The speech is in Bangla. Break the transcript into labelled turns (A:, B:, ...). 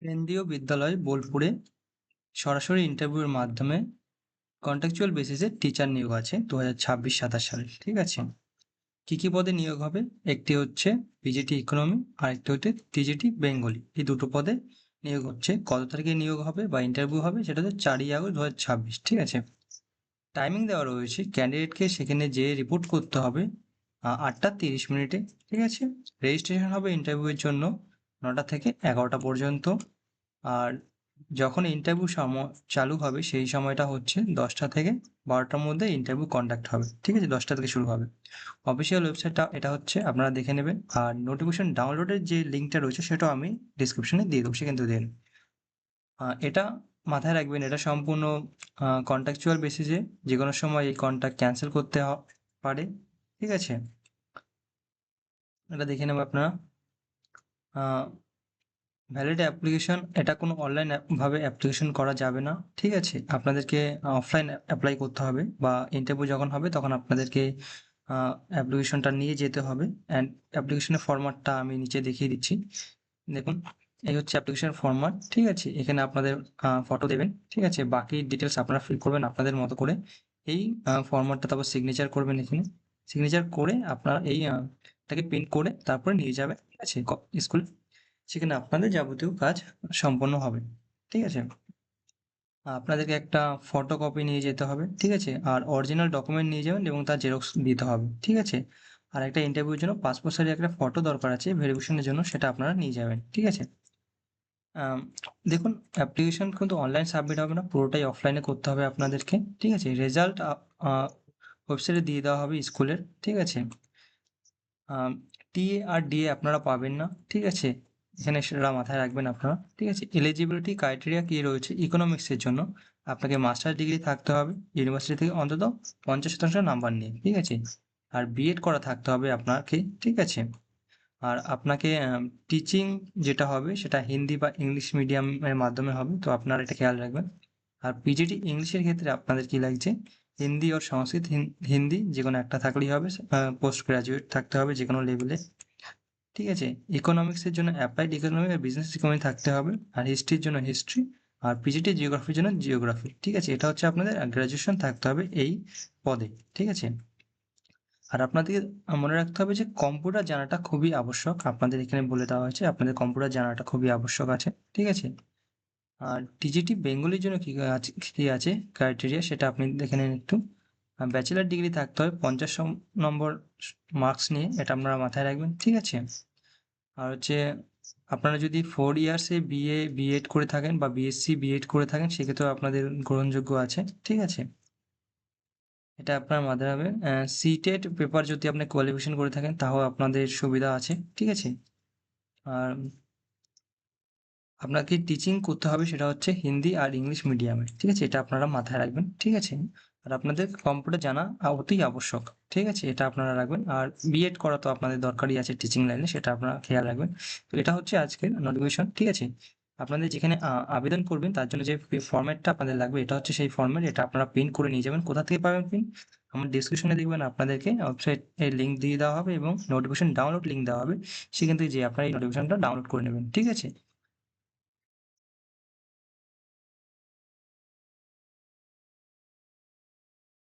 A: কেন্দ্রীয় বিদ্যালয় বোলপুরে সরাসরি ইন্টারভিউর মাধ্যমে কন্ট্রাকচুয়াল বেসিসে টিচার নিয়োগ আছে 2026-27 সালে। ঠিক আছে, কি কি পদে নিয়োগ হবে? একটি হচ্ছে পিজিটি ইকোনমি আর একটি হচ্ছে টিজিটি বেঙ্গলি। এই দুটো পদে নিয়োগ হচ্ছে। কত তারিখে নিয়োগ হবে বা ইন্টারভিউ হবে সেটা হচ্ছে 4ই আগস্ট 2026। ঠিক আছে, টাইমিং দেওয়া রয়েছে, ক্যান্ডিডেটকে সেখানে যেয়ে রিপোর্ট করতে হবে 8টা 30 মিনিটে। ঠিক আছে, রেজিস্ট্রেশন হবে ইন্টারভিউয়ের জন্য 9টা থেকে 11টা পর্যন্ত। আর যখন ইন্টারভিউ চালু হবে সেই সময়টা হচ্ছে 10টা থেকে 12টার মধ্যে ইন্টারভিউ কন্ডাক্ট হবে। ঠিক আছে, 10টা থেকে শুরু হবে। অফিসিয়াল ওয়েবসাইটটা এটা হচ্ছে, আপনারা দেখে নেবেন। আর নোটিফিকেশন ডাউনলোডের যে লিঙ্কটা রয়েছে সেটাও আমি ডিসক্রিপশনে দিয়ে দেবো, সেখান থেকে দিন। এটা মাথায় রাখবেন, এটা সম্পূর্ণ কন্ট্রাকচুয়াল বেসিসে, যে কোনো সময় এই কন্ট্রাক্ট ক্যান্সেল করতে পারে। ঠিক আছে, এটা দেখে নেবেন আপনারা। ভ্যালিড অ্যাপ্লিকেশন, এটা কোনো অনলাইন ভাবে অ্যাপ্লিকেশন করা যাবে না। ঠিক আছে, আপনাদেরকে অফলাইন অ্যাপ্লাই করতে হবে, বা ইন্টারভিউ যখন হবে তখন আপনাদেরকে অ্যাপ্লিকেশনটা নিয়ে যেতে হবে। অ্যান্ড অ্যাপ্লিকেশনের ফরম্যাটটা আমি নিচে দেখিয়ে দিচ্ছি। দেখুন, এই হচ্ছে অ্যাপ্লিকেশন ফরম্যাট। ঠিক আছে, এখানে আপনাদের ফটো দেবেন। ঠিক আছে, বাকি ডিটেলস আপনারা ফিল করবেন আপনাদের মতো করে। এই ফরম্যাটটা তারপর সিগনেচার করবেন এখানে। সিগনেচার করে আপনারা এটাকে প্রিন্ট করে তারপরে নিয়ে যাবেন। ঠিক আছে, স্কুল, সেখানে আপনাদের যাবতীয় কাজ সম্পন্ন হবে। ঠিক আছে, আপনাদেরকে একটা ফটোকপি নিয়ে যেতে হবে। ঠিক আছে, আর অরিজিনাল ডকুমেন্ট নিয়ে যাবেন এবং তার জেরক্স দিতে হবে। ঠিক আছে, আর একটা ইন্টারভিউর জন্য পাসপোর্ট সাইজের একটা ফটো দরকার আছে ভেরিফিকেশনের জন্য, সেটা আপনারা নিয়ে যাবেন। ঠিক আছে, আম, দেখুন, অ্যাপ্লিকেশন কিন্তু অনলাইন সাবমিট হবে না, পুরোটাই অফলাইনে করতে হবে আপনাদেরকে। ঠিক আছে, রেজাল্ট ওয়েবসাইটে দিয়ে দেওয়া হবে স্কুলের। ঠিক আছে, টিএ আর ডিএ আপনারা পাবেন না। ঠিক আছে, এখানে সেটা মাথায় রাখবেন আপনারা। ঠিক আছে, এলিজিবিলিটি ক্রাইটেরিয়া কি রয়েছে? ইকোনমিক্সের জন্য আপনাকে মাস্টার্স ডিগ্রি থাকতে হবে ইউনিভার্সিটি থেকে, অন্তত 50% নাম্বার নিয়ে। ঠিক আছে, আর বিএড করা থাকতে হবে আপনাকে। ঠিক আছে, আর আপনাকে টিচিং যেটা হবে সেটা হিন্দি বা ইংলিশ মিডিয়ামের মাধ্যমে হবে, তো আপনারা এটা খেয়াল রাখবেন। আর পিজিটি ইংলিশের ক্ষেত্রে আপনাদের কি লাগছে? হিন্দি ও সংস্কৃত, হিন্দি যে কোনো একটা থাকলেই হবে। পোস্ট গ্রাজুয়েট থাকতে হবে যে কোনো লেভেলে। ঠিক আছে, ইকোনমিক্সের জন্য অ্যাপ্লাইড ইকোনমিক আর বিজনেস ইকোনমি থাকতে হবে। আর হিস্ট্রির জন্য হিস্ট্রি, আর পিজিটি জিওগ্রাফির জন্য জিওগ্রাফি। ঠিক আছে, এটা হচ্ছে আপনাদের গ্র্যাজুয়েশন থাকতে হবে এই পদে। ঠিক আছে, আর আপনাদেরকে মনে রাখতে হবে যে কম্পিউটার জানাটা খুবই আবশ্যক। আপনাদের এখানে বলে দেওয়া হয়েছে আপনাদের কম্পিউটার জানাটা খুবই আবশ্যক আছে। ঠিক আছে, আর টিজিটি বেঙ্গলির জন্য কি আছে ক্রাইটেরিয়া, সেটা আপনি দেখে নিন একটু। ব্যাচেলার ডিগ্রি থাকতে হবে 50 নম্বর মার্কস নিয়ে, এটা আপনারা মাথায় রাখবেন। ঠিক আছে, আর হচ্ছে আপনারা যদি 4 ইয়ার্সে বিএড করে থাকেন বা বিএসসি বিএড করে থাকেন সেক্ষেত্রেও আপনাদের গ্রহণযোগ্য আছে। ঠিক আছে, এটা আপনার মাথায় হবে। সিটেট পেপার যদি আপনি কোয়ালিফিকেশন করে থাকেন তাও আপনাদের সুবিধা আছে। ঠিক আছে, আর আপনাকে টিচিং করতে হবে সেটা হচ্ছে হিন্দি আর ইংলিশ মিডিয়ামে। ঠিক আছে, এটা আপনারা মাথায় রাখবেন। ঠিক আছে, আর আপনাদের কম্পিউটার জানা অতি আবশ্যক। ঠিক আছে, এটা আপনারা রাখবেন। আর বিএড করা তো আপনাদের দরকারই আছে টিচিং লাইনে, সেটা আপনারা খেয়াল রাখবেন। তো এটা হচ্ছে আজকের নোটিফিকেশন। ঠিক আছে, আপনাদের যেখানে আবেদন করবেন তার জন্য যে ফর্ম্যাটটা আপনাদের লাগবে এটা হচ্ছে সেই ফর্ম্যাট, এটা আপনারা প্রিন্ট করে নিয়ে যাবেন। কোথা থেকে পাবেন প্রিন্ট? আমার ডিসক্রিপশনে দেখবেন আপনাদেরকে ওয়েবসাইট এর লিঙ্ক দিয়ে দেওয়া হবে এবং নোটিফিকেশন ডাউনলোড লিঙ্ক দেওয়া হবে, সেখান থেকে যে আপনারা এই নোটিফিকেশনটা ডাউনলোড করে নেবেন। ঠিক আছে,